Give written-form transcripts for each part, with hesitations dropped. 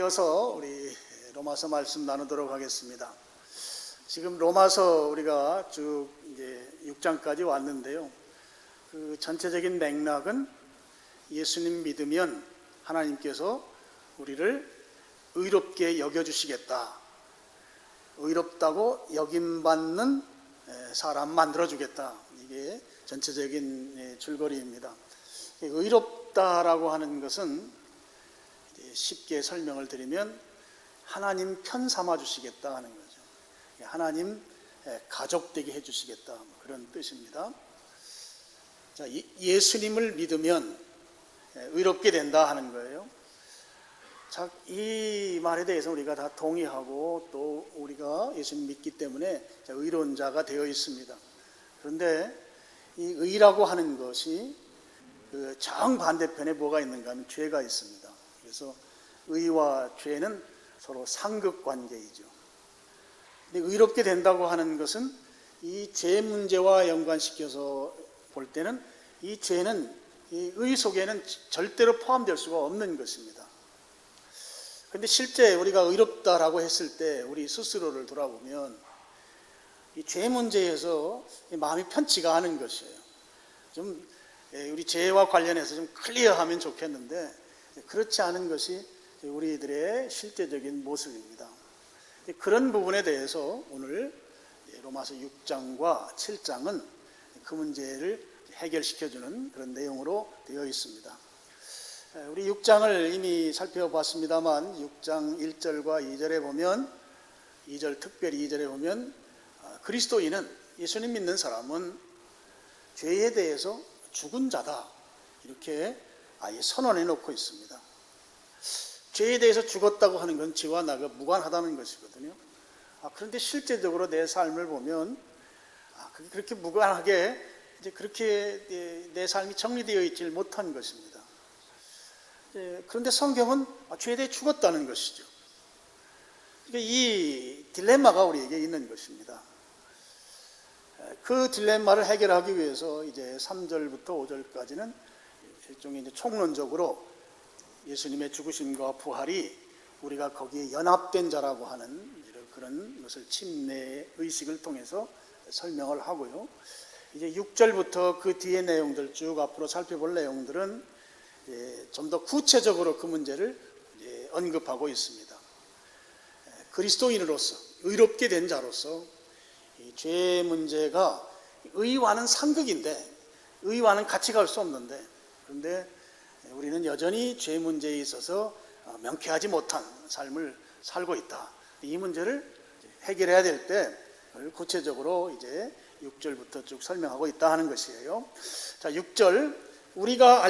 이어서 우리 로마서 말씀 나누도록 하겠습니다. 지금 로마서 우리가 쭉 이제 6장까지 왔는데요. 그 전체적인 맥락은 예수님 믿으면 하나님께서 우리를 의롭게 여겨주시겠다. 의롭다고 여김받는 사람 만들어주겠다. 이게 전체적인 줄거리입니다. 의롭다라고 하는 것은 쉽게 설명을 드리면 하나님 편 삼아 주시겠다 하는 거죠. 하나님 가족 되게 해주시겠다 그런 뜻입니다. 자, 예수님을 믿으면 의롭게 된다 하는 거예요. 자, 이 말에 대해서 우리가 다 동의하고 또 우리가 예수님 믿기 때문에 의로운 자가 되어 있습니다. 그런데 이 의라고 하는 것이 그 정반대편에 뭐가 있는가 하면 죄가 있습니다. 그래서 의와 죄는 서로 상극 관계이죠. 근데 의롭게 된다고 하는 것은 이 죄 문제와 연관시켜서 볼 때는 이 죄는 이 의 속에는 절대로 포함될 수가 없는 것입니다. 그런데 실제 우리가 의롭다라고 했을 때 우리 스스로를 돌아보면 이 죄 문제에서 마음이 편치가 않은 것이에요. 좀 우리 죄와 관련해서 좀 클리어하면 좋겠는데 그렇지 않은 것이 우리들의 실제적인 모습입니다. 그런 부분에 대해서 오늘 로마서 6장과 7장은 그 문제를 해결시켜주는 그런 내용으로 되어 있습니다. 우리 6장을 이미 살펴봤습니다만 6장 1절과 2절에 보면 2절 특별히 2절에 보면 그리스도인은 예수님 믿는 사람은 죄에 대해서 죽은 자다 이렇게 아예 선언해 놓고 있습니다. 죄에 대해서 죽었다고 하는 건 죄와 나가 무관하다는 것이거든요. 그런데 실제적으로 내 삶을 보면 그렇게 무관하게 이제 그렇게 내 삶이 정리되어 있지 못한 것입니다. 그런데 성경은 죄에 대해 죽었다는 것이죠. 그러니까 이 딜레마가 우리에게 있는 것입니다. 그 딜레마를 해결하기 위해서 이제 3절부터 5절까지는 일종의 이제 총론적으로 예수님의 죽으심과 부활이 우리가 거기에 연합된 자라고 하는 그런 것을 침례 의식을 통해서 설명을 하고요. 이제 6절부터 그 뒤의 내용들 쭉 앞으로 살펴볼 내용들은 좀 더 구체적으로 그 문제를 언급하고 있습니다. 그리스도인으로서 의롭게 된 자로서 이 죄 문제가 의와는 상극인데 의와는 같이 갈 수 없는데 그런데 우리는 여전히 죄 문제에 있어서 명쾌하지 못한 삶을 살고 있다. 이 문제를 해결해야 될 때 구체적으로 이제 6절부터 쭉 설명하고 있다 하는 것이에요. 자, 6절 우리가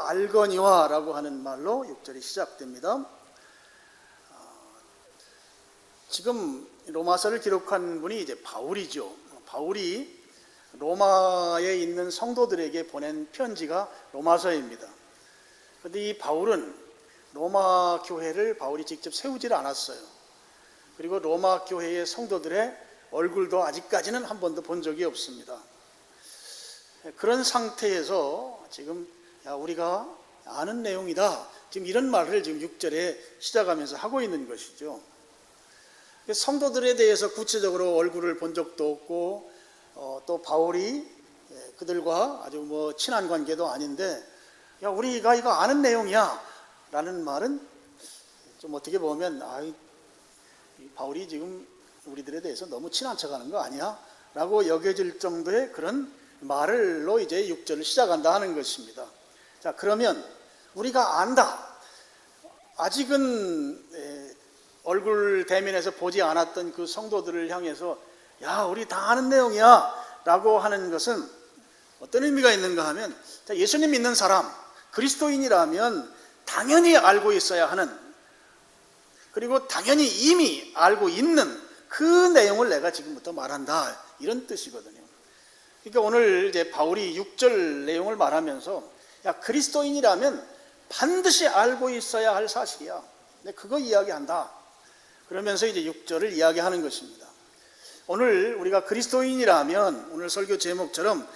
알거니와라고 하는 말로 6절이 시작됩니다. 지금 로마서를 기록한 분이 이제 바울이죠. 바울이 로마에 있는 성도들에게 보낸 편지가 로마서입니다. 그런데 이 바울은 로마 교회를 바울이 직접 세우질 않았어요. 그리고 로마 교회의 성도들의 얼굴도 아직까지는 한 번도 본 적이 없습니다. 그런 상태에서 지금 우리가 아는 내용이다. 지금 이런 말을 지금 6절에 시작하면서 하고 있는 것이죠. 성도들에 대해서 구체적으로 얼굴을 본 적도 없고 또 바울이 그들과 아주 친한 관계도 아닌데 우리가 이거 아는 내용이야 라는 말은 좀 어떻게 보면 바울이 지금 우리들에 대해서 너무 친한 척하는 거 아니야? 라고 여겨질 정도의 그런 말로 이제 6절을 시작한다 하는 것입니다. 자, 그러면 우리가 안다. 아직은 얼굴 대면에서 보지 않았던 그 성도들을 향해서 우리 다 아는 내용이야 라고 하는 것은 어떤 의미가 있는가 하면 예수님 믿는 사람, 그리스도인이라면 당연히 알고 있어야 하는 그리고 당연히 이미 알고 있는 그 내용을 내가 지금부터 말한다 이런 뜻이거든요. 그러니까 오늘 이제 바울이 6절 내용을 말하면서 그리스도인이라면 반드시 알고 있어야 할 사실이야. 근데 그거 이야기한다. 그러면서 이제 6절을 이야기하는 것입니다. 오늘 우리가 그리스도인이라면 오늘 설교 제목처럼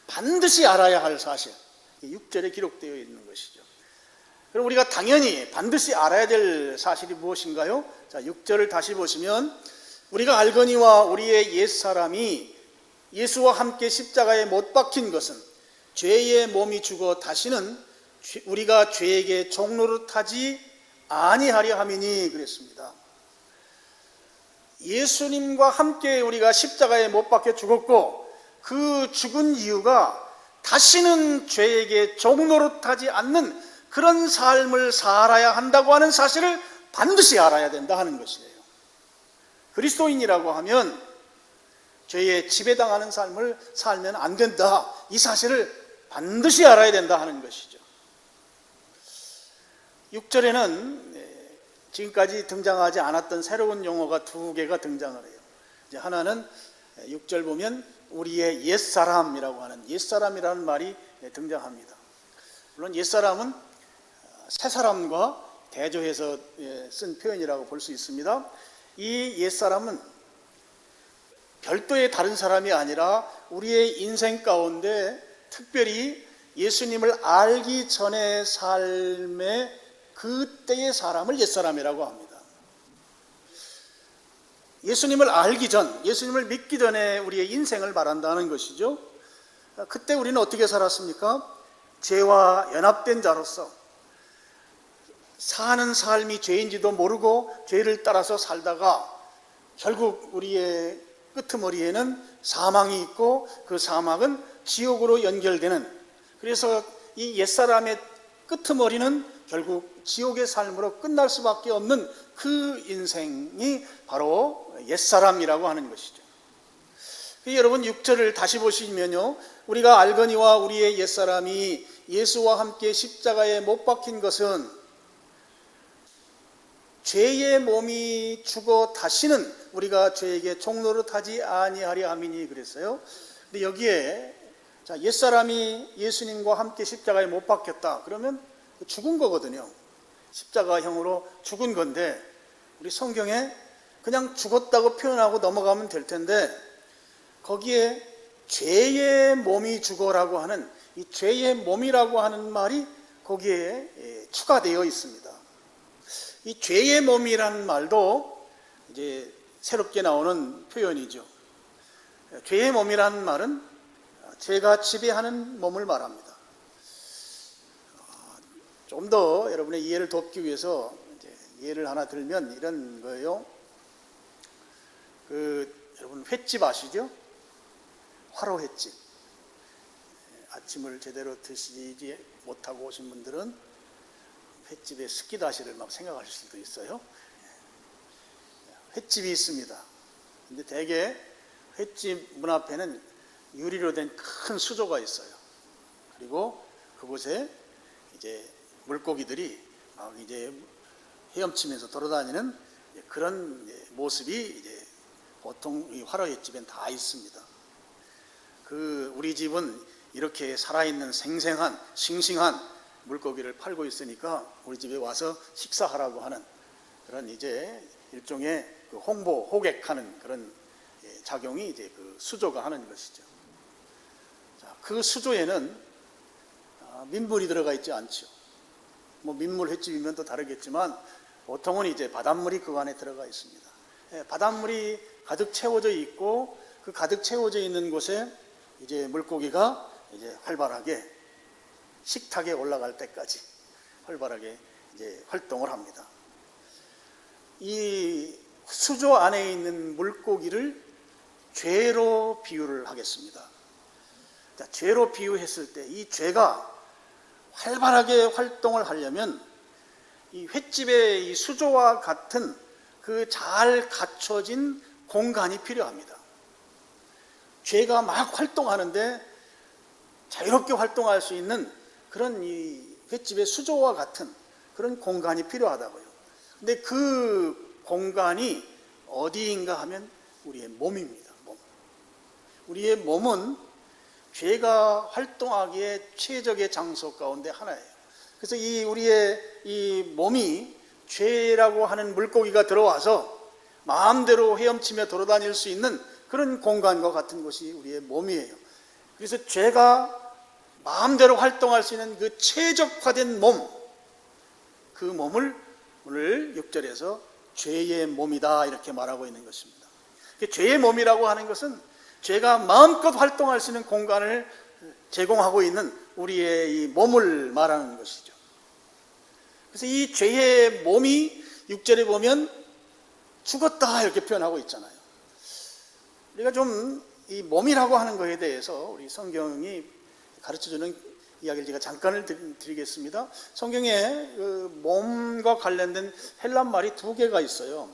반드시 알아야 할 사실 6절에 기록되어 있는 것이죠. 그럼 우리가 당연히 반드시 알아야 될 사실이 무엇인가요? 자, 6절을 다시 보시면 우리가 알거니와 우리의 옛사람이 예수와 함께 십자가에 못 박힌 것은 죄의 몸이 죽어 다시는 우리가 죄에게 종노릇하지 아니하려 함이니 그랬습니다. 예수님과 함께 우리가 십자가에 못 박혀 죽었고 그 죽은 이유가 다시는 죄에게 종노릇하지 않는 그런 삶을 살아야 한다고 하는 사실을 반드시 알아야 된다 하는 것이에요. 그리스도인이라고 하면 죄에 지배당하는 삶을 살면 안 된다. 이 사실을 반드시 알아야 된다 하는 것이죠. 6절에는 지금까지 등장하지 않았던 새로운 용어가 두 개가 등장을 해요. 이제 하나는 6절 보면 우리의 옛사람이라고 하는 옛사람이라는 말이 등장합니다. 물론 옛사람은 새사람과 대조해서 쓴 표현이라고 볼 수 있습니다. 이 옛사람은 별도의 다른 사람이 아니라 우리의 인생 가운데 특별히 예수님을 알기 전의 삶의 그때의 사람을 옛사람이라고 합니다. 예수님을 알기 전, 예수님을 믿기 전에 우리의 인생을 말한다는 것이죠. 그때 우리는 어떻게 살았습니까? 죄와 연합된 자로서 사는 삶이 죄인지도 모르고 죄를 따라서 살다가 결국 우리의 끄트머리에는 사망이 있고 그 사망은 지옥으로 연결되는, 그래서 이 옛사람의 끄트머리는 결국 지옥의 삶으로 끝날 수밖에 없는 그 인생이 바로 옛사람이라고 하는 것이죠. 여러분 6절을 다시 보시면요, 우리가 알거니와 우리의 옛사람이 예수와 함께 십자가에 못 박힌 것은 죄의 몸이 죽어 다시는 우리가 죄에게 종노릇하지 아니하려 함이니 그랬어요. 근데 여기에 자, 옛사람이 예수님과 함께 십자가에 못 박혔다 그러면 죽은 거거든요. 십자가형으로 죽은 건데 우리 성경에 그냥 죽었다고 표현하고 넘어가면 될 텐데 거기에 죄의 몸이 죽어라고 하는 이 죄의 몸이라고 하는 말이 거기에 추가되어 있습니다. 이 죄의 몸이라는 말도 이제 새롭게 나오는 표현이죠. 죄의 몸이라는 말은 죄가 지배하는 몸을 말합니다. 좀 더 여러분의 이해를 돕기 위해서 이제 예를 하나 들면 이런 거예요. 여러분 횟집 아시죠? 화로 횟집. 아침을 제대로 드시지 못하고 오신 분들은 횟집의 스키다시를 막 생각하실 수도 있어요. 횟집이 있습니다. 근데 대개 횟집 문 앞에는 유리로 된 큰 수조가 있어요. 그리고 그곳에 이제 물고기들이 막 이제 헤엄치면서 돌아다니는 그런 모습이 이제 보통 이 화로 횟집엔 다 있습니다. 우리 집은 이렇게 살아있는 생생한 싱싱한 물고기를 팔고 있으니까 우리 집에 와서 식사하라고 하는 그런 이제 일종의 홍보, 호객하는 그런 작용이 이제 그 수조가 하는 것이죠. 자, 그 수조에는 민물이 들어가 있지 않죠. 뭐 민물 횟집이면 또 다르겠지만 보통은 이제 바닷물이 그 안에 들어가 있습니다. 바닷물이 가득 채워져 있고 그 가득 채워져 있는 곳에 이제 물고기가 이제 활발하게 식탁에 올라갈 때까지 활발하게 이제 활동을 합니다. 이 수조 안에 있는 물고기를 죄로 비유를 하겠습니다. 자, 죄로 비유했을 때 이 죄가 활발하게 활동을 하려면 이 횟집의 이 수조와 같은 그 잘 갖춰진 공간이 필요합니다. 죄가 막 활동하는데 자유롭게 활동할 수 있는 그런 이 횟집의 수조와 같은 그런 공간이 필요하다고요. 근데 그 공간이 어디인가 하면 우리의 몸입니다. 몸. 우리의 몸은 죄가 활동하기에 최적의 장소 가운데 하나예요. 그래서 우리의 이 몸이 죄라고 하는 물고기가 들어와서 마음대로 헤엄치며 돌아다닐 수 있는 그런 공간과 같은 것이 우리의 몸이에요. 그래서 죄가 마음대로 활동할 수 있는 그 최적화된 몸, 그 몸을 오늘 6절에서 죄의 몸이다 이렇게 말하고 있는 것입니다. 죄의 몸이라고 하는 것은 죄가 마음껏 활동할 수 있는 공간을 제공하고 있는 우리의 이 몸을 말하는 것이죠. 그래서 이 죄의 몸이 6절에 보면 죽었다 이렇게 표현하고 있잖아요. 우리가 좀 이 몸이라고 하는 것에 대해서 우리 성경이 가르쳐주는 이야기를 제가 잠깐 드리겠습니다. 성경에 그 몸과 관련된 헬란 말이 두 개가 있어요.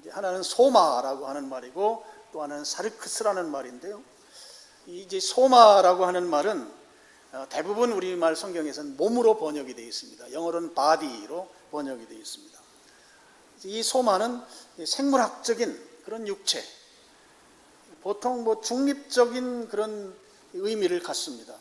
하나는 소마라고 하는 말이고 또 하나는 사르크스라는 말인데요. 이제 소마라고 하는 말은 대부분 우리말 성경에서는 몸으로 번역이 되어 있습니다. 영어로는 body로 번역이 되어 있습니다. 이 소마는 생물학적인 그런 육체, 보통 중립적인 그런 의미를 갖습니다.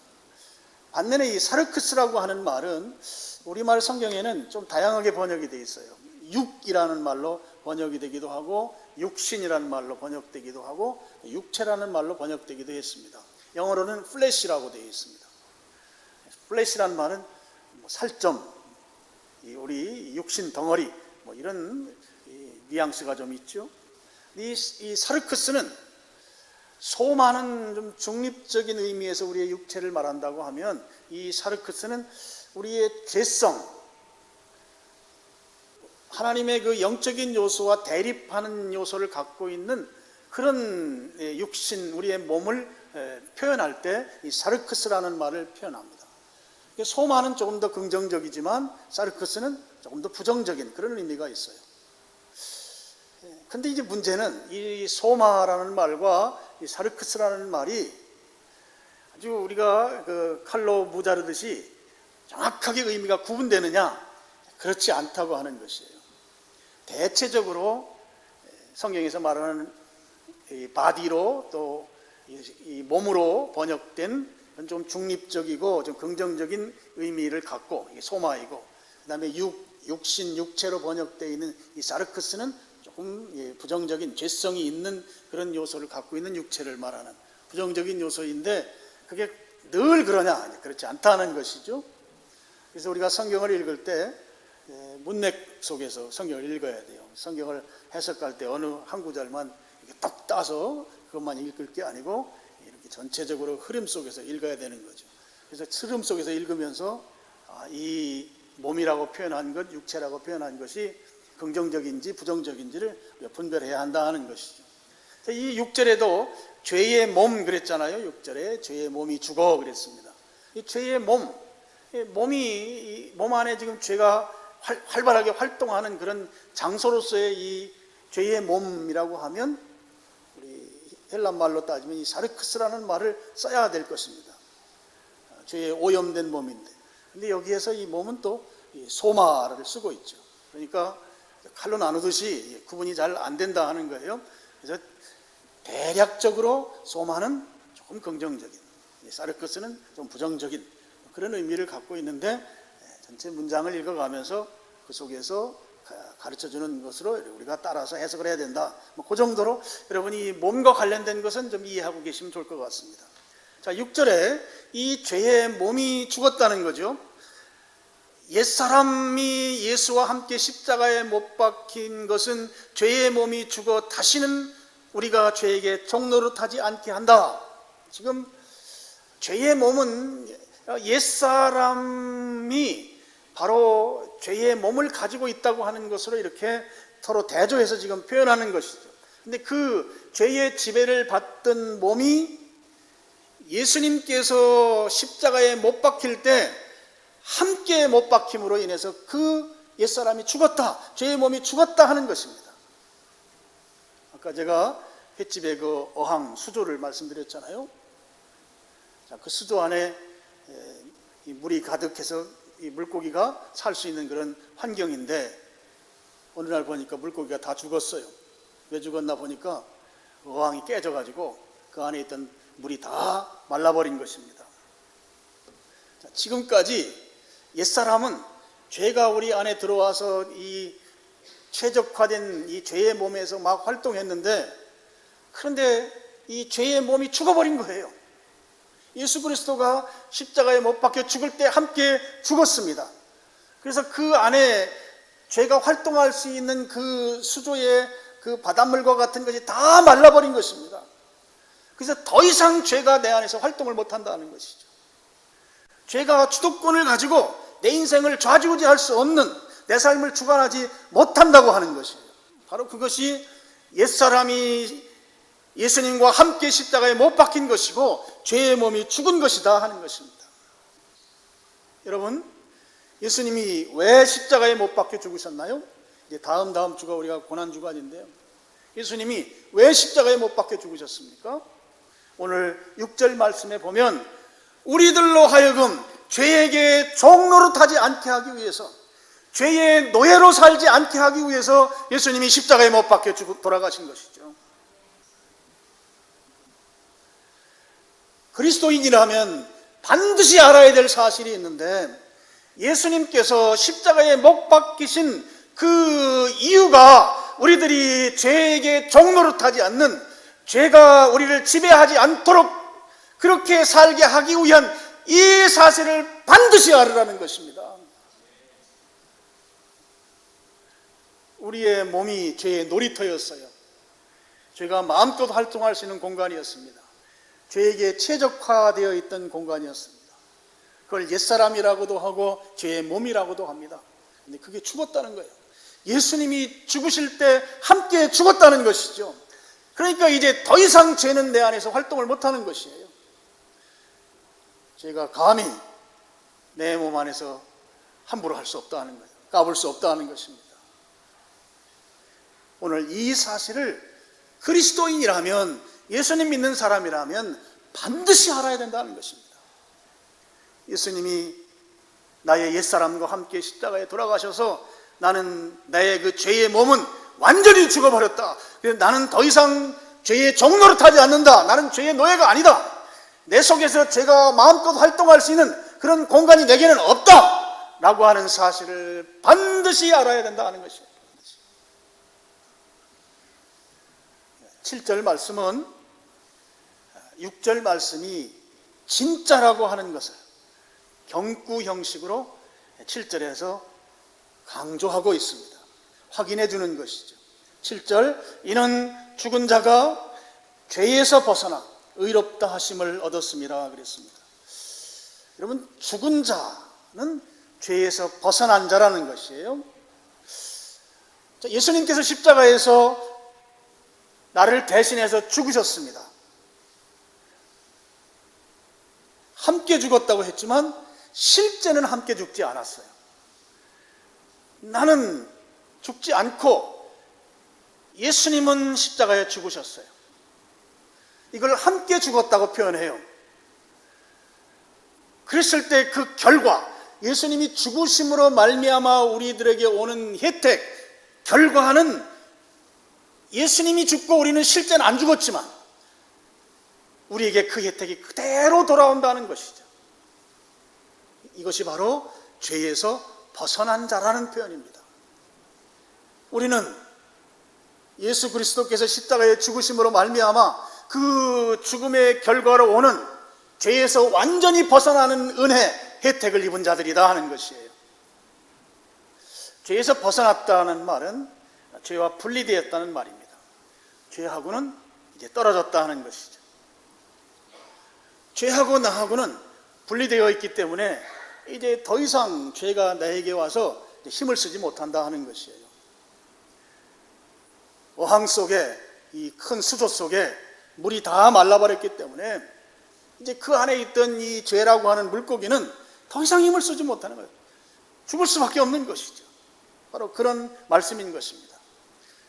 반면에 이 사르크스라고 하는 말은 우리말 성경에는 좀 다양하게 번역이 되어 있어요. 육이라는 말로 번역이 되기도 하고 육신이라는 말로 번역되기도 하고 육체라는 말로 번역되기도 했습니다. 영어로는 flesh라고 되어 있습니다. flesh라는 말은 살점, 우리 육신 덩어리 이런 뉘앙스가 좀 있죠. 이 사르크스는 소마는 좀 중립적인 의미에서 우리의 육체를 말한다고 하면 이 사르크스는 우리의 죄성, 하나님의 그 영적인 요소와 대립하는 요소를 갖고 있는 그런 육신, 우리의 몸을 표현할 때 이 사르크스라는 말을 표현합니다. 소마는 조금 더 긍정적이지만 사르크스는 조금 더 부정적인 그런 의미가 있어요. 근데 이제 문제는 이 소마라는 말과 이 사르크스라는 말이 아주 우리가 그 칼로 무자르듯이 정확하게 의미가 구분되느냐? 그렇지 않다고 하는 것이에요. 대체적으로 성경에서 말하는 이 바디로 또 이 몸으로 번역된 좀 중립적이고 좀 긍정적인 의미를 갖고 이게 소마이고, 그 다음에 육신, 육체로 번역되어 있는 이 사르크스는 조금 부정적인 죄성이 있는 그런 요소를 갖고 있는 육체를 말하는 부정적인 요소인데 그게 늘 그러냐? 그렇지 않다는 것이죠. 그래서 우리가 성경을 읽을 때 문맥 속에서 성경을 읽어야 돼요. 성경을 해석할 때 어느 한 구절만 이렇게 딱 따서 그것만 읽을 게 아니고 이렇게 전체적으로 흐름 속에서 읽어야 되는 거죠. 그래서 흐름 속에서 읽으면서 이 몸이라고 표현한 것, 육체라고 표현한 것이 긍정적인지 부정적인지를 분별해야 한다 하는 것이죠. 이 6절에도 죄의 몸 그랬잖아요. 6절에 죄의 몸이 죽어 그랬습니다. 이 죄의 몸, 몸 안에 지금 죄가 활발하게 활동하는 그런 장소로서의 이 죄의 몸이라고 하면 우리 헬란 말로 따지면 이 사르크스라는 말을 써야 될 것입니다. 죄에 오염된 몸인데, 근데 여기에서 이 몸은 또 소마를 쓰고 있죠. 그러니까 칼로 나누듯이 구분이 잘 안 된다 하는 거예요. 그래서 대략적으로 소마는 조금 긍정적인, 사르크스는 좀 부정적인 그런 의미를 갖고 있는데, 전체 문장을 읽어가면서 그 속에서 가르쳐주는 것으로 우리가 따라서 해석을 해야 된다. 그 정도로 여러분이 몸과 관련된 것은 좀 이해하고 계시면 좋을 것 같습니다. 자, 6절에 이 죄의 몸이 죽었다는 거죠. 옛사람이 예수와 함께 십자가에 못 박힌 것은 죄의 몸이 죽어 다시는 우리가 죄에게 종노릇하지 않게 한다. 지금 죄의 몸은 옛사람이 바로 죄의 몸을 가지고 있다고 하는 것으로 이렇게 서로 대조해서 지금 표현하는 것이죠. 근데 그 죄의 지배를 받던 몸이 예수님께서 십자가에 못 박힐 때 함께 못 박힘으로 인해서 그 옛사람이 죽었다, 죄의 몸이 죽었다 하는 것입니다. 아까 제가 횟집의 그 어항 수조를 말씀드렸잖아요. 자, 그 수조 안에 이 물이 가득해서 이 물고기가 살 수 있는 그런 환경인데 어느 날 보니까 물고기가 다 죽었어요. 왜 죽었나 보니까 어항이 깨져가지고 그 안에 있던 물이 다 말라버린 것입니다. 자, 지금까지 옛사람은 죄가 우리 안에 들어와서 이 최적화된 이 죄의 몸에서 막 활동했는데, 그런데 이 죄의 몸이 죽어버린 거예요. 예수 그리스도가 십자가에 못 박혀 죽을 때 함께 죽었습니다. 그래서 그 안에 죄가 활동할 수 있는 그 수조의 그 바닷물과 같은 것이 다 말라버린 것입니다. 그래서 더 이상 죄가 내 안에서 활동을 못한다는 것이죠. 죄가 주도권을 가지고 내 인생을 좌지우지할 수 없는, 내 삶을 주관하지 못한다고 하는 것이에요. 바로 그것이 옛사람이 예수님과 함께 십자가에 못 박힌 것이고 죄의 몸이 죽은 것이다 하는 것입니다. 여러분, 예수님이 왜 십자가에 못 박혀 죽으셨나요? 이제 다음 주가 우리가 고난주간인데요. 예수님이 왜 십자가에 못 박혀 죽으셨습니까? 오늘 6절 말씀에 보면 우리들로 하여금 죄에게 종노릇하지 않게 하기 위해서, 죄의 노예로 살지 않게 하기 위해서 예수님이 십자가에 못 박혀 돌아가신 것이죠. 그리스도인이라면 반드시 알아야 될 사실이 있는데, 예수님께서 십자가에 못 박히신 그 이유가 우리들이 죄에게 종노릇하지 않는, 죄가 우리를 지배하지 않도록 그렇게 살게 하기 위한 이 사실을 반드시 알으라는 것입니다. 우리의 몸이 죄의 놀이터였어요. 죄가 마음껏 활동할 수 있는 공간이었습니다. 죄에게 최적화되어 있던 공간이었습니다. 그걸 옛사람이라고도 하고 죄의 몸이라고도 합니다. 근데 그게 죽었다는 거예요. 예수님이 죽으실 때 함께 죽었다는 것이죠. 그러니까 이제 더 이상 죄는 내 안에서 활동을 못하는 것이에요. 죄가 감히 내 몸 안에서 함부로 할 수 없다는 거예요. 까불 수 없다는 것입니다. 오늘 이 사실을 그리스도인이라면, 예수님 믿는 사람이라면 반드시 알아야 된다는 것입니다. 예수님이 나의 옛사람과 함께 십자가에 돌아가셔서 나는 나의 그 죄의 몸은 완전히 죽어버렸다. 나는 더 이상 죄의 종노릇하지 않는다. 나는 죄의 노예가 아니다. 내 속에서 죄가 마음껏 활동할 수 있는 그런 공간이 내게는 없다 라고 하는 사실을 반드시 알아야 된다는 것이에요. 7절 말씀은 6절 말씀이 진짜라고 하는 것을 경구 형식으로 7절에서 강조하고 있습니다. 확인해 주는 것이죠. 7절, 이는 죽은 자가 죄에서 벗어나 의롭다 하심을 얻었습니다 그랬습니다. 여러분, 죽은 자는 죄에서 벗어난 자라는 것이에요. 예수님께서 십자가에서 나를 대신해서 죽으셨습니다. 함께 죽었다고 했지만 실제는 함께 죽지 않았어요. 나는 죽지 않고 예수님은 십자가에 죽으셨어요. 이걸 함께 죽었다고 표현해요. 그랬을 때 그 결과, 예수님이 죽으심으로 말미암아 우리들에게 오는 혜택, 결과는 예수님이 죽고 우리는 실제는 안 죽었지만 우리에게 그 혜택이 그대로 돌아온다는 것이죠. 이것이 바로 죄에서 벗어난 자라는 표현입니다. 우리는 예수 그리스도께서 십자가에 죽으심으로 말미암아 그 죽음의 결과로 오는 죄에서 완전히 벗어나는 은혜, 혜택을 입은 자들이다 하는 것이에요. 죄에서 벗어났다는 말은 죄와 분리되었다는 말입니다. 죄하고는 이제 떨어졌다 하는 것이죠. 죄하고 나하고는 분리되어 있기 때문에 이제 더 이상 죄가 나에게 와서 힘을 쓰지 못한다 하는 것이에요. 어항 속에, 이 큰 수조 속에 물이 다 말라버렸기 때문에 이제 그 안에 있던 이 죄라고 하는 물고기는 더 이상 힘을 쓰지 못하는 거예요. 죽을 수밖에 없는 것이죠. 바로 그런 말씀인 것입니다.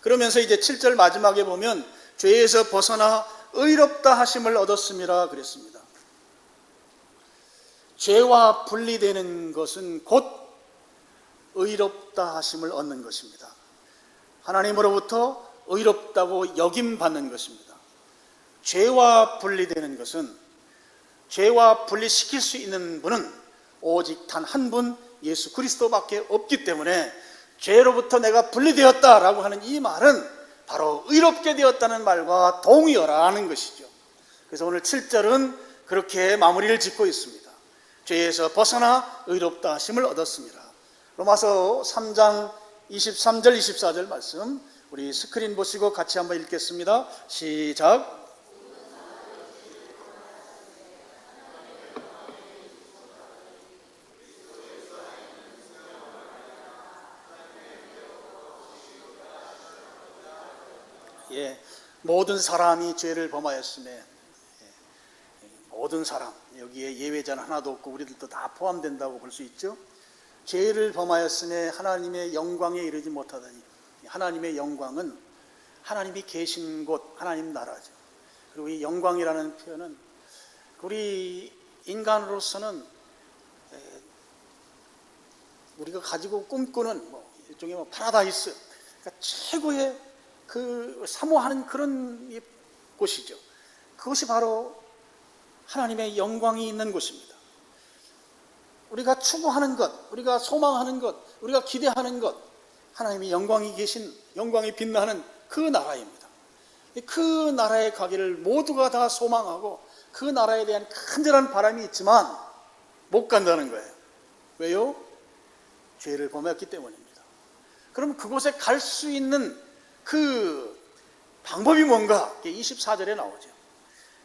그러면서 이제 7절 마지막에 보면 죄에서 벗어나 의롭다 하심을 얻었음이라 그랬습니다. 죄와 분리되는 것은 곧 의롭다 하심을 얻는 것입니다. 하나님으로부터 의롭다고 여김받는 것입니다. 죄와 분리되는 것은, 죄와 분리시킬 수 있는 분은 오직 단 한 분, 예수 그리스도밖에 없기 때문에 죄로부터 내가 분리되었다라고 하는 이 말은 바로 의롭게 되었다는 말과 동의어라는 것이죠. 그래서 오늘 7절은 그렇게 마무리를 짓고 있습니다. 죄에서 벗어나 의롭다 하심을 얻었습니다. 로마서 3장 23절 24절 말씀 우리 스크린 보시고 같이 한번 읽겠습니다. 시작. 예, 모든 사람이 죄를 범하였음에 모든 사람, 여기에 예외자는 하나도 없고 우리들도 다 포함된다고 볼 수 있죠. 죄를 범하였음에 하나님의 영광에 이르지 못하다니, 하나님의 영광은 하나님이 계신 곳, 하나님 나라죠. 그리고 이 영광이라는 표현은 우리 인간으로서는 우리가 가지고 꿈꾸는 일종의 파라다이스, 그러니까 최고의 그 사모하는 그런 곳이죠. 그것이 바로 하나님의 영광이 있는 곳입니다. 우리가 추구하는 것, 우리가 소망하는 것, 우리가 기대하는 것, 하나님의 영광이 계신, 영광이 빛나는 그 나라입니다. 그 나라에 가기를 모두가 다 소망하고 그 나라에 대한 간절한 바람이 있지만 못 간다는 거예요. 왜요? 죄를 범했기 때문입니다. 그럼 그곳에 갈 수 있는 그 방법이 뭔가? 24절에 나오죠.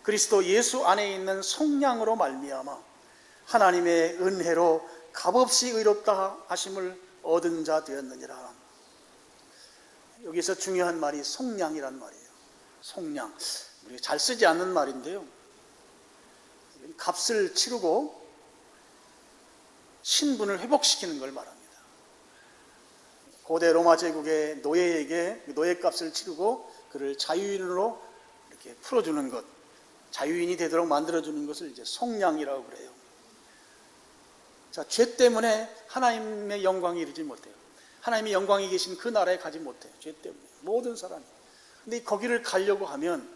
그리스도 예수 안에 있는 성량으로 말미암아 하나님의 은혜로 값없이 의롭다 하심을 얻은 자 되었느니라. 여기서 중요한 말이 성량이란 말이에요. 성량. 우리가 잘 쓰지 않는 말인데요. 값을 치르고 신분을 회복시키는 걸 말합니다. 고대 로마 제국의 노예에게 노예값을 치르고 그를 자유인으로 이렇게 풀어주는 것, 자유인이 되도록 만들어주는 것을 이제 성량이라고 그래요. 자, 죄 때문에 하나님의 영광에 이르지 못해요. 하나님의 영광이 계신 그 나라에 가지 못해요. 죄 때문에. 모든 사람이. 근데 거기를 가려고 하면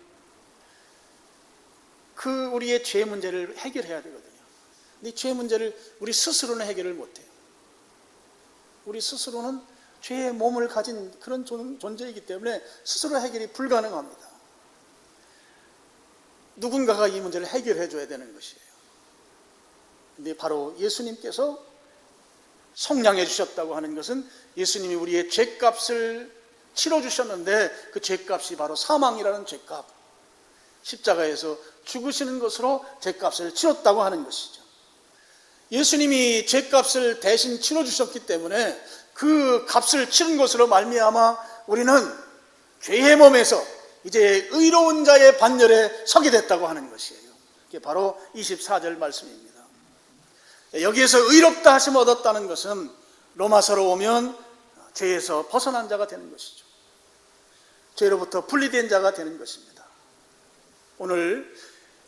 그 우리의 죄 문제를 해결해야 되거든요. 근데 이 죄 문제를 우리 스스로는 해결을 못해요. 우리 스스로는 죄의 몸을 가진 그런 존재이기 때문에 스스로 해결이 불가능합니다. 누군가가 이 문제를 해결해 줘야 되는 것이에요. 근데 바로 예수님께서 성량해 주셨다고 하는 것은 예수님이 우리의 죄값을 치러 주셨는데 그 죄값이 바로 사망이라는 죄값, 십자가에서 죽으시는 것으로 죄값을 치렀다고 하는 것이죠. 예수님이 죄값을 대신 치러 주셨기 때문에 그 값을 치른 것으로 말미암아 우리는 죄의 몸에서 이제 의로운 자의 반열에 서게 됐다고 하는 것이에요. 이게 바로 24절 말씀입니다. 여기에서 의롭다 하심 얻었다는 것은 로마서로 오면 죄에서 벗어난 자가 되는 것이죠. 죄로부터 분리된 자가 되는 것입니다. 오늘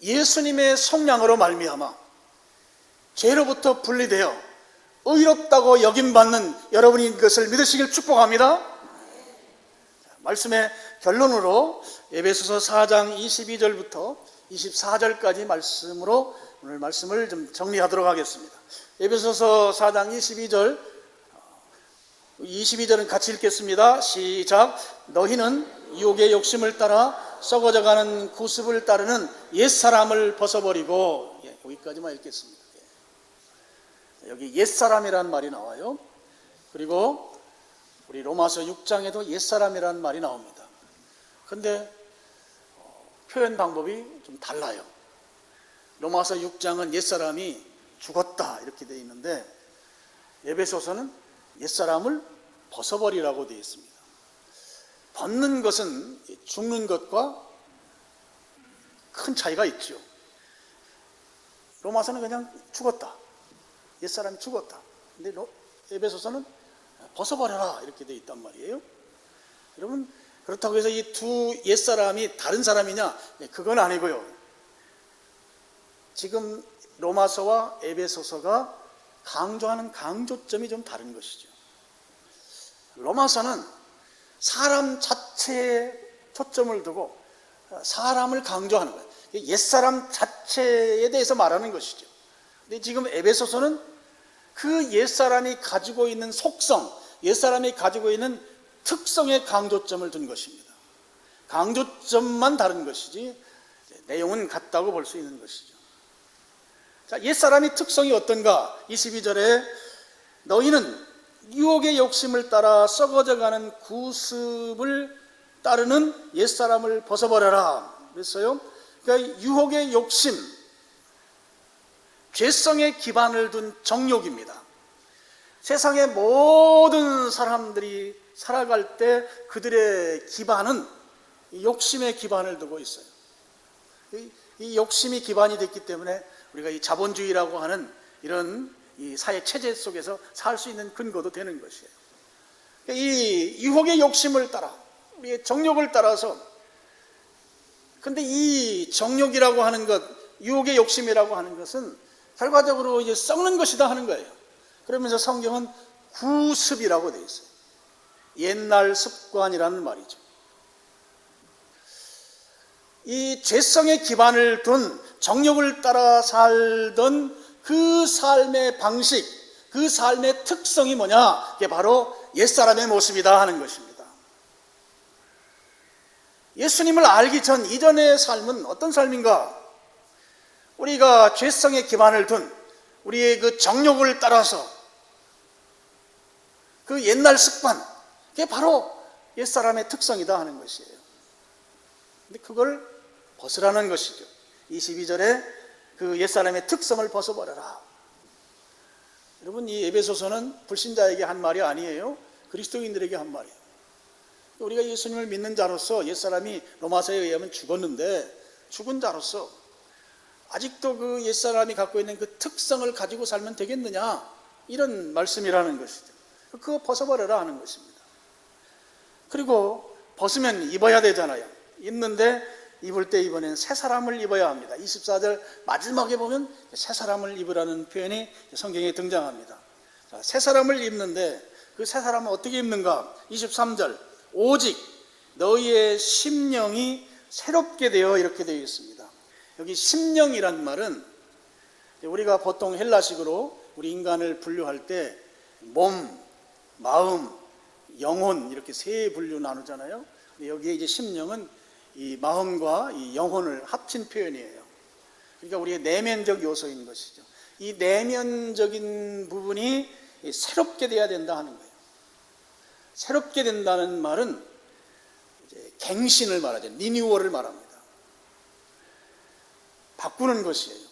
예수님의 성량으로 말미암아 죄로부터 분리되어 의롭다고 여김받는 여러분이 이것을 믿으시길 축복합니다. 말씀의 결론으로 에베소서 4장 22절부터 24절까지 말씀으로 오늘 말씀을 좀 정리하도록 하겠습니다. 에베소서 4장 22절은 같이 읽겠습니다. 시작. 너희는 유혹의 욕심을 따라 썩어져가는 구습을 따르는 옛사람을 벗어버리고, 여기까지만 읽겠습니다. 여기 옛사람이라는 말이 나와요. 그리고 우리 로마서 6장에도 옛사람이라는 말이 나옵니다. 그런데 표현 방법이 좀 달라요. 로마서 6장은 옛사람이 죽었다 이렇게 되어 있는데 에베소서는 옛사람을 벗어버리라고 되어 있습니다. 벗는 것은 죽는 것과 큰 차이가 있죠. 로마서는 그냥 죽었다. 옛사람이 죽었다. 근데 에베소서는 벗어버려라 이렇게 되어 있단 말이에요. 여러분, 그렇다고 해서 이 두 옛사람이 다른 사람이냐? 그건 아니고요. 지금 로마서와 에베소서가 강조하는 강조점이 좀 다른 것이죠. 로마서는 사람 자체에 초점을 두고 사람을 강조하는 거예요. 옛사람 자체에 대해서 말하는 것이죠. 근데 지금 에베소서는 그 옛사람이 가지고 있는 속성, 옛사람이 가지고 있는 특성에 강조점을 둔 것입니다. 강조점만 다른 것이지 내용은 같다고 볼 수 있는 것이죠. 자, 옛사람의 특성이 어떤가? 22절에 너희는 유혹의 욕심을 따라 썩어져가는 구습을 따르는 옛사람을 벗어버려라 그랬어요. 그러니까 유혹의 욕심, 죄성의 기반을 둔 정욕입니다. 세상의 모든 사람들이 살아갈 때 그들의 기반은 욕심의 기반을 두고 있어요. 이 욕심이 기반이 됐기 때문에 우리가 이 자본주의라고 하는 이런 이 사회 체제 속에서 살 수 있는 근거도 되는 것이에요. 이 유혹의 욕심을 따라, 우리의 정욕을 따라서, 근데 이 정욕이라고 하는 것, 유혹의 욕심이라고 하는 것은 결과적으로 이제 썩는 것이다 하는 거예요. 그러면서 성경은 구습이라고 되어 있어요. 옛날 습관이라는 말이죠. 이 죄성의 기반을 둔 정욕을 따라 살던 그 삶의 방식, 그 삶의 특성이 뭐냐? 이게 바로 옛사람의 모습이다 하는 것입니다. 예수님을 알기 전 이전의 삶은 어떤 삶인가? 우리가 죄성의 기반을 둔 우리의 그 정욕을 따라서 그 옛날 습관, 그게 바로 옛사람의 특성이다 하는 것이에요. 근데 그걸 벗으라는 것이죠. 22절에 그 옛사람의 특성을 벗어버려라. 여러분, 이 에베소서는 불신자에게 한 말이 아니에요. 그리스도인들에게 한 말이에요. 우리가 예수님을 믿는 자로서 옛사람이 로마서에 의하면 죽었는데 죽은 자로서 아직도 그 옛사람이 갖고 있는 그 특성을 가지고 살면 되겠느냐, 이런 말씀이라는 것이죠. 그거 벗어버려라 하는 것입니다. 그리고 벗으면 입어야 되잖아요. 입는데 입을 때 이번엔 새 사람을 입어야 합니다. 24절 마지막에 보면 새 사람을 입으라는 표현이 성경에 등장합니다. 자, 새 사람을 입는데 그 새 사람은 어떻게 입는가? 23절 오직 너희의 심령이 새롭게 되어, 이렇게 되어 있습니다. 여기 심령이란 말은 우리가 보통 헬라식으로 우리 인간을 분류할 때 몸, 마음, 영혼 이렇게 세 분류 나누잖아요. 여기에 이제 심령은 이 마음과 이 영혼을 합친 표현이에요. 그러니까 우리의 내면적 요소인 것이죠. 이 내면적인 부분이 새롭게 돼야 된다 하는 거예요. 새롭게 된다는 말은 이제 갱신을 말하죠. 리뉴얼을 말합니다. 바꾸는 것이에요.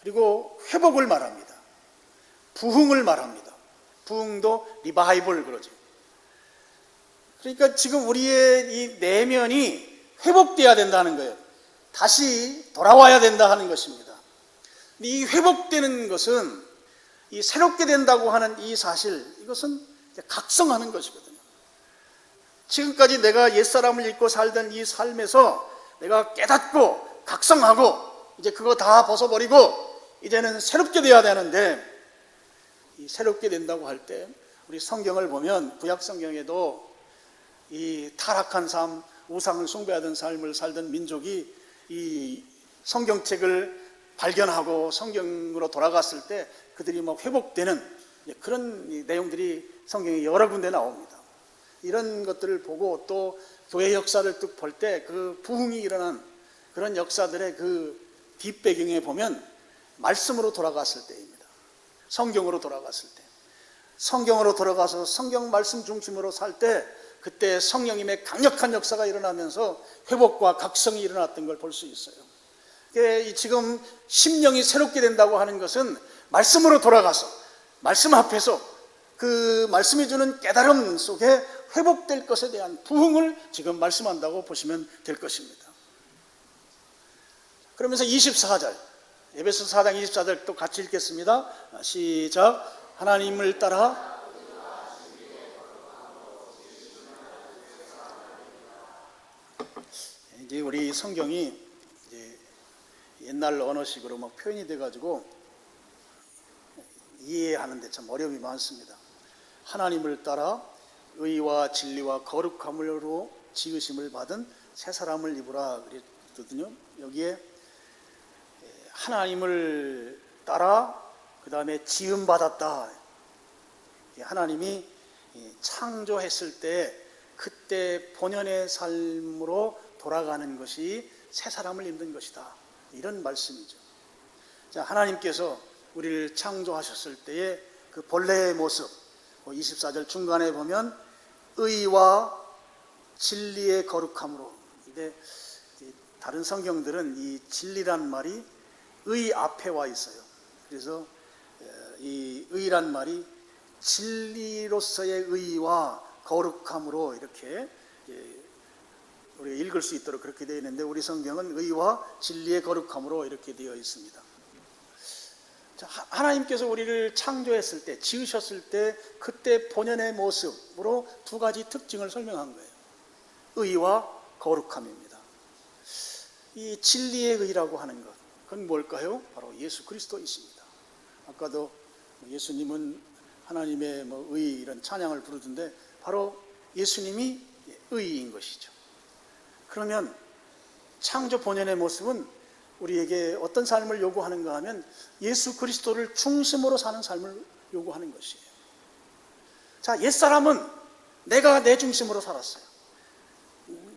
그리고 회복을 말합니다. 부흥을 말합니다. 부흥도 리바이벌 그러죠. 그러니까 지금 우리의 이 내면이 회복돼야 된다는 거예요. 다시 돌아와야 된다 하는 것입니다. 이 회복되는 것은, 이 새롭게 된다고 하는 이 사실, 이것은 각성하는 것이거든요. 지금까지 내가 옛사람을 잊고 살던 이 삶에서 내가 깨닫고 각성하고 이제 그거 다 벗어버리고 이제는 새롭게 돼야 되는데, 이 새롭게 된다고 할 때 우리 성경을 보면 구약 성경에도 이 타락한 삶, 우상을 숭배하던 삶을 살던 민족이 이 성경책을 발견하고 성경으로 돌아갔을 때 그들이 막 회복되는 그런 내용들이 성경에 여러 군데 나옵니다. 이런 것들을 보고 또 교회 역사를 쭉 볼 때 그 부흥이 일어난 그런 역사들의 그 뒷배경에 보면 말씀으로 돌아갔을 때입니다. 성경으로 돌아갔을 때, 성경으로 돌아가서 성경 말씀 중심으로 살 때 그때 성령님의 강력한 역사가 일어나면서 회복과 각성이 일어났던 걸 볼 수 있어요. 지금 심령이 새롭게 된다고 하는 것은 말씀으로 돌아가서 말씀 앞에서 그 말씀이 주는 깨달음 속에 회복될 것에 대한 부흥을 지금 말씀한다고 보시면 될 것입니다. 그러면서 24절, 에베소 4장 24절 또 같이 읽겠습니다. 시작. 하나님을 따라 이제 우리 성경이 이제 옛날 언어식으로 막 표현이 돼가지고 이해하는데 참 어려움이 많습니다. 하나님을 따라 의와 진리와 거룩함으로 지으심을 받은 새 사람을 입으라 그랬거든요. 여기에 하나님을 따라 그 다음에 지음 받았다. 하나님이 창조했을 때 그때 본연의 삶으로 돌아가는 것이 새 사람을 입는 것이다, 이런 말씀이죠. 자, 하나님께서 우리를 창조하셨을 때에 그 본래의 모습, 24절 중간에 보면 의와 진리의 거룩함으로. 근데 다른 성경들은 이 진리란 말이 의 앞에 와 있어요. 그래서 이 의란 말이 진리로서의 의와 거룩함으로 이렇게 우리가 읽을 수 있도록 그렇게 되어 있는데, 우리 성경은 의와 진리의 거룩함으로 이렇게 되어 있습니다. 자, 하나님께서 우리를 창조했을 때, 지으셨을 때 그때 본연의 모습으로 두 가지 특징을 설명한 거예요. 의와 거룩함입니다. 이 진리의 의라고 하는 것, 그건 뭘까요? 바로 예수 그리스도이십니다. 아까도 예수님은 하나님의 의 이런 찬양을 부르던데 바로 예수님이 의인 것이죠. 그러면 창조 본연의 모습은 우리에게 어떤 삶을 요구하는가 하면 예수 그리스도를 중심으로 사는 삶을 요구하는 것이에요. 자, 옛사람은 내가 내 중심으로 살았어요.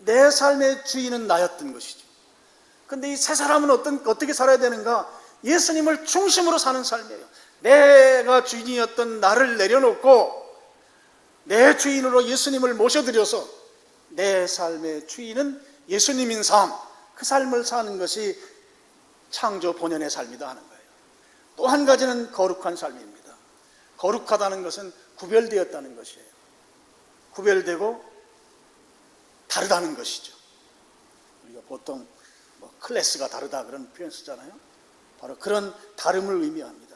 내 삶의 주인은 나였던 것이죠. 그런데 이 새 사람은 어떻게 살아야 되는가? 예수님을 중심으로 사는 삶이에요. 내가 주인이었던 나를 내려놓고 내 주인으로 예수님을 모셔드려서 내 삶의 주인은 예수님인 삶, 그 삶을 사는 것이 창조 본연의 삶이다 하는 거예요. 또 한 가지는 거룩한 삶입니다. 거룩하다는 것은 구별되었다는 것이에요. 구별되고 다르다는 것이죠. 우리가 보통 클래스가 다르다 그런 표현 쓰잖아요. 바로 그런 다름을 의미합니다.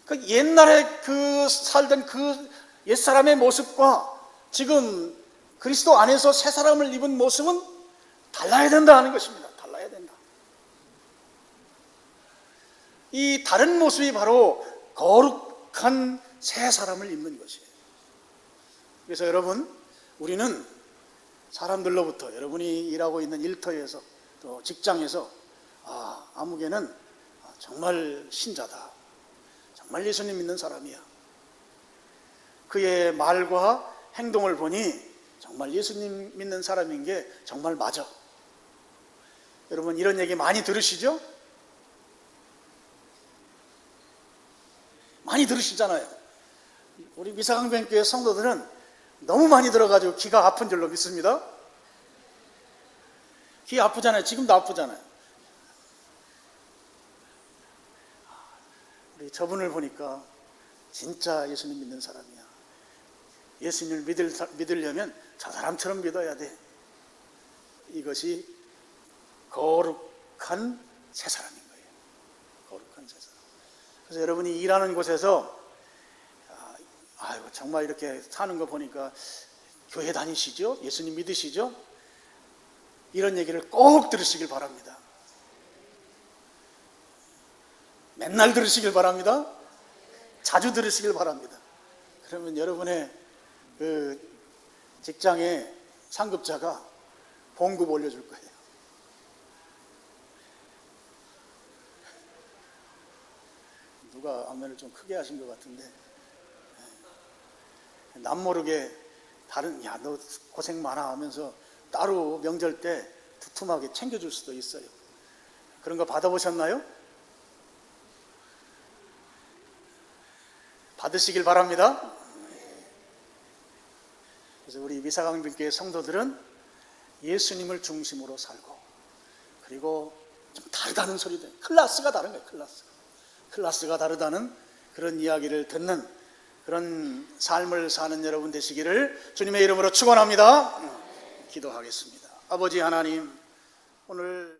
그 옛날에 살던 그 옛사람의 모습과 지금 그리스도 안에서 새 사람을 입은 모습은 달라야 된다 하는 것입니다. 달라야 된다. 이 다른 모습이 바로 거룩한 새 사람을 입는 것이에요. 그래서 여러분, 우리는 사람들로부터, 여러분이 일하고 있는 일터에서 또 직장에서 아무개는 정말 신자다, 정말 예수님 믿는 사람이야, 그의 말과 행동을 보니 정말 예수님 믿는 사람인 게 정말 맞아. 여러분, 이런 얘기 많이 들으시죠? 많이 들으시잖아요. 우리 미사강변교회 성도들은 너무 많이 들어가지고 귀가 아픈 줄로 믿습니다. 귀 아프잖아요. 지금도 아프잖아요. 우리 저분을 보니까 진짜 예수님 믿는 사람이야. 예수님을 믿으려면 저 사람처럼 믿어야 돼. 이것이 거룩한 새 사람인 거예요. 거룩한 새 사람. 그래서 여러분이 일하는 곳에서 정말 이렇게 사는 거 보니까 교회 다니시죠? 예수님 믿으시죠? 이런 얘기를 꼭 들으시길 바랍니다. 맨날 들으시길 바랍니다. 자주 들으시길 바랍니다. 그러면 여러분의 그 직장의 상급자가 봉급 올려줄 거예요. 누가 안면을 좀 크게 하신 것 같은데, 남모르게 야, 너 고생 많아 하면서 따로 명절 때 두툼하게 챙겨줄 수도 있어요. 그런 거 받아보셨나요? 받으시길 바랍니다. 그래서 우리 미사강변교회 성도들은 예수님을 중심으로 살고, 그리고 좀 다르다는 소리들, 클래스가 다른 거예요. 클래스가 다르다는 그런 이야기를 듣는 그런 삶을 사는 여러분 되시기를 주님의 이름으로 축원합니다. 기도하겠습니다. 아버지 하나님, 오늘